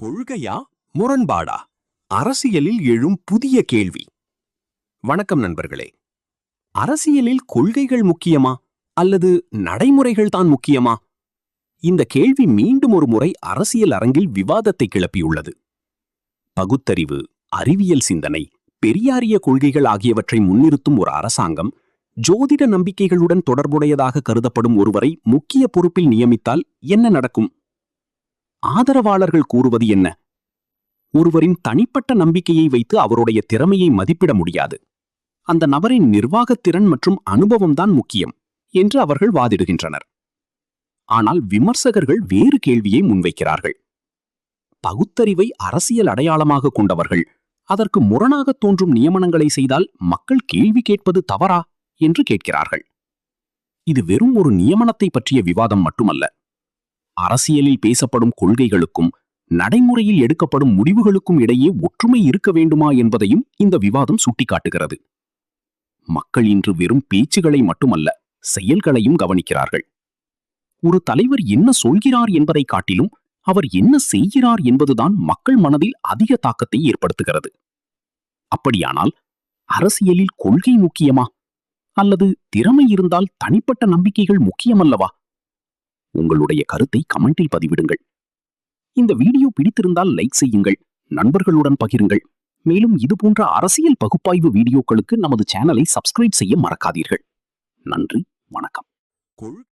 கொள்கையா முரண்பாடா? அரசியலில் எழும் புதிய கேள்வி. வணக்கம் நண்பர்களே. அரசியலில் கொள்கைகள் முக்கியமா அல்லது நடைமுறைகள் தான் முக்கியமா? இந்த கேள்வி மீண்டும் ஒரு முறை அரசியல் அரங்கில் விவாதத்தை கிளப்பியுள்ளது. பகுத்தறிவு, அறிவியல் சிந்தனை, பெரியாரிய கொள்கைகள் ஆகியவற்றை முன்னிறுத்தும் ஒரு அரசாங்கம் ஜோதிட நம்பிக்கைகளுடன் தொடர்புடையதாக கருதப்படும் ஒருவரை முக்கிய பொறுப்பில் நியமித்தால் என்ன நடக்கும்? ஆதரவாளர்கள் கூறுவது என்ன? ஒருவரின் தனிப்பட்ட நம்பிக்கையை வைத்து அவருடைய திறமையை மதிப்பிட முடியாது. அந்த நபரின் நிர்வாகத்திறன் மற்றும் அனுபவம்தான் முக்கியம் என்று அவர்கள் வாதிடுகின்றனர். ஆனால் விமர்சகர்கள் வேறு கேள்வியை முன்வைக்கிறார்கள். பகுத்தறிவை அரசியல் அடையாளமாக கொண்டவர்கள் அதற்கு முரணாக தோன்றும் நியமனங்களை செய்தால் மக்கள் கேள்வி கேட்பது தவறா என்று கேட்கிறார்கள். இது வெறும் ஒரு நியமனத்தை பற்றிய விவாதம் மட்டுமல்ல. அரசியலில் பேசப்படும் கொள்கைகளுக்கும் நடைமுறையில் எடுக்கப்படும் முடிவுகளுக்கும் இடையே ஒற்றுமை இருக்க வேண்டுமா என்பதையும் இந்த விவாதம் சுட்டிக்காட்டுகிறது. மக்கள் இன்று வெறும் பேச்சுகளை மட்டுமல்ல, செயல்களையும் கவனிக்கிறார்கள். ஒரு தலைவர் என்ன சொல்கிறார் என்பதை காட்டிலும் அவர் என்ன செய்கிறார் என்பதுதான் மக்கள் மனதில் அதிக தாக்கத்தை ஏற்படுத்துகிறது. அப்படியானால் அரசியலில் கொள்கை முக்கியமா அல்லது திறமை இருந்தால் தனிப்பட்ட நம்பிக்கைகள் முக்கியமல்லவா? உங்களுடைய கருத்தை கமெண்டில் பதிவிடுங்கள். இந்த வீடியோ பிடித்திருந்தால் லைக் செய்யுங்கள், நண்பர்களுடன் பகிருங்கள். மேலும் இதுபோன்ற அரசியல் பகுப்பாய்வு வீடியோக்களுக்கு நமது சேனலை சப்ஸ்கிரைப் செய்ய மறக்காதீர்கள். நன்றி, வணக்கம்.